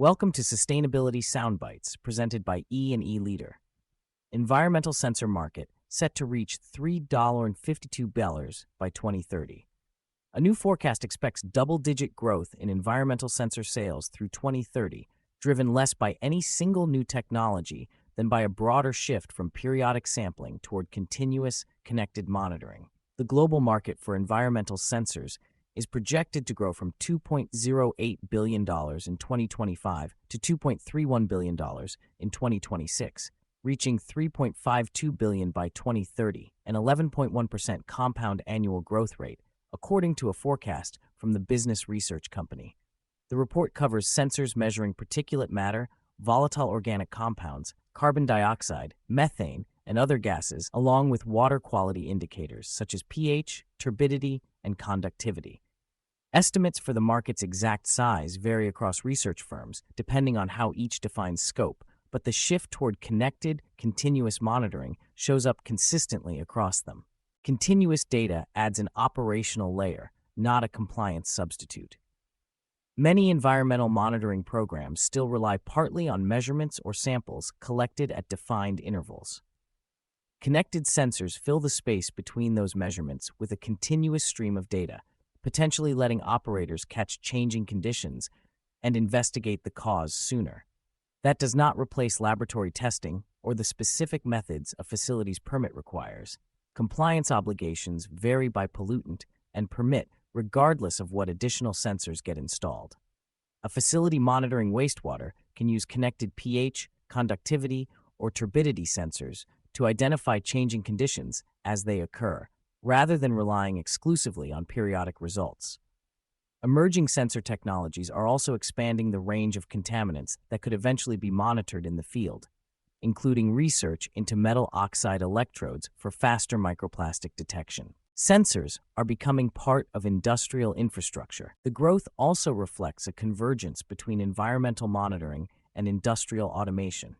Welcome to Sustainability Soundbites, presented by E&E Leader. Environmental sensor market set to reach $3.52 by 2030. A new forecast expects double-digit growth in environmental sensor sales through 2030, driven less by any single new technology than by a broader shift from periodic sampling toward continuous, connected monitoring. The global market for environmental sensors is projected to grow from $2.08 billion in 2025 to $2.31 billion in 2026, reaching $3.52 billion by 2030, an 11.1% compound annual growth rate, according to a forecast from the business research company. The report covers sensors measuring particulate matter, volatile organic compounds, carbon dioxide, methane, and other gases, along with water quality indicators such as pH, turbidity, and conductivity. Estimates for the market's exact size vary across research firms, depending on how each defines scope, but the shift toward connected, continuous monitoring shows up consistently across them. Continuous data adds an operational layer, not a compliance substitute. Many environmental monitoring programs still rely partly on measurements or samples collected at defined intervals. Connected sensors fill the space between those measurements with a continuous stream of data, potentially letting operators catch changing conditions and investigate the cause sooner. That does not replace laboratory testing or the specific methods a facility's permit requires. Compliance obligations vary by pollutant and permit regardless of what additional sensors get installed. A facility monitoring wastewater can use connected pH, conductivity, or turbidity sensors to identify changing conditions as they occur, rather than relying exclusively on periodic results. Emerging sensor technologies are also expanding the range of contaminants that could eventually be monitored in the field, including research into metal oxide electrodes for faster microplastic detection. Sensors are becoming part of industrial infrastructure. The growth also reflects a convergence between environmental monitoring and industrial automation.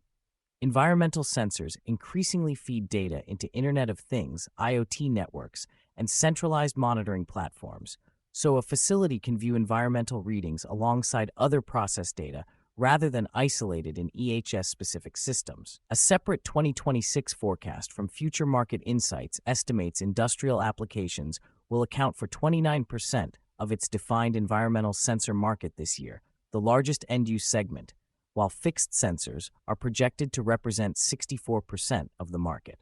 Environmental sensors increasingly feed data into Internet of Things, IoT networks, and centralized monitoring platforms, so a facility can view environmental readings alongside other process data rather than isolated in EHS-specific systems. A separate 2026 forecast from Future Market Insights estimates industrial applications will account for 29% of its defined environmental sensor market this year, the largest end-use segment, while fixed sensors are projected to represent 64% of the market.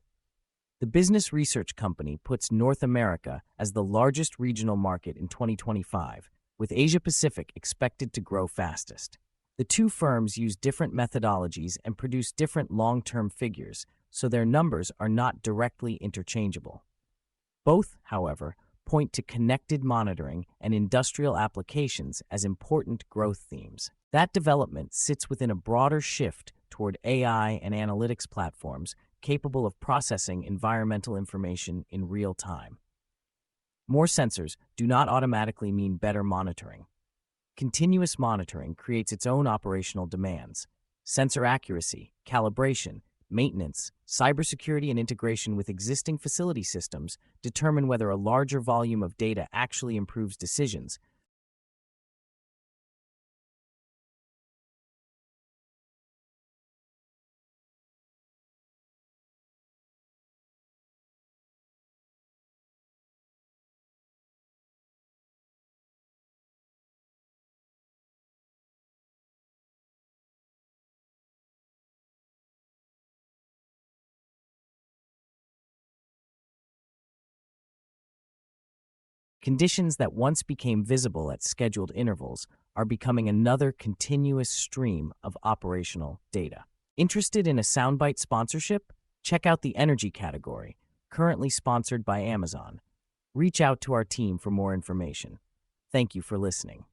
The business research company puts North America as the largest regional market in 2025, with Asia-Pacific expected to grow fastest. The two firms use different methodologies and produce different long-term figures, so their numbers are not directly interchangeable. Both, however, point to connected monitoring and industrial applications as important growth themes. That development sits within a broader shift toward AI and analytics platforms capable of processing environmental information in real time. More sensors do not automatically mean better monitoring. Continuous monitoring creates its own operational demands. Sensor accuracy, calibration, maintenance, cybersecurity, and integration with existing facility systems determine whether a larger volume of data actually improves decisions. Conditions that once became visible at scheduled intervals are becoming another continuous stream of operational data. Interested in a soundbite sponsorship? Check out the energy category, currently sponsored by Amazon. Reach out to our team for more information. Thank you for listening.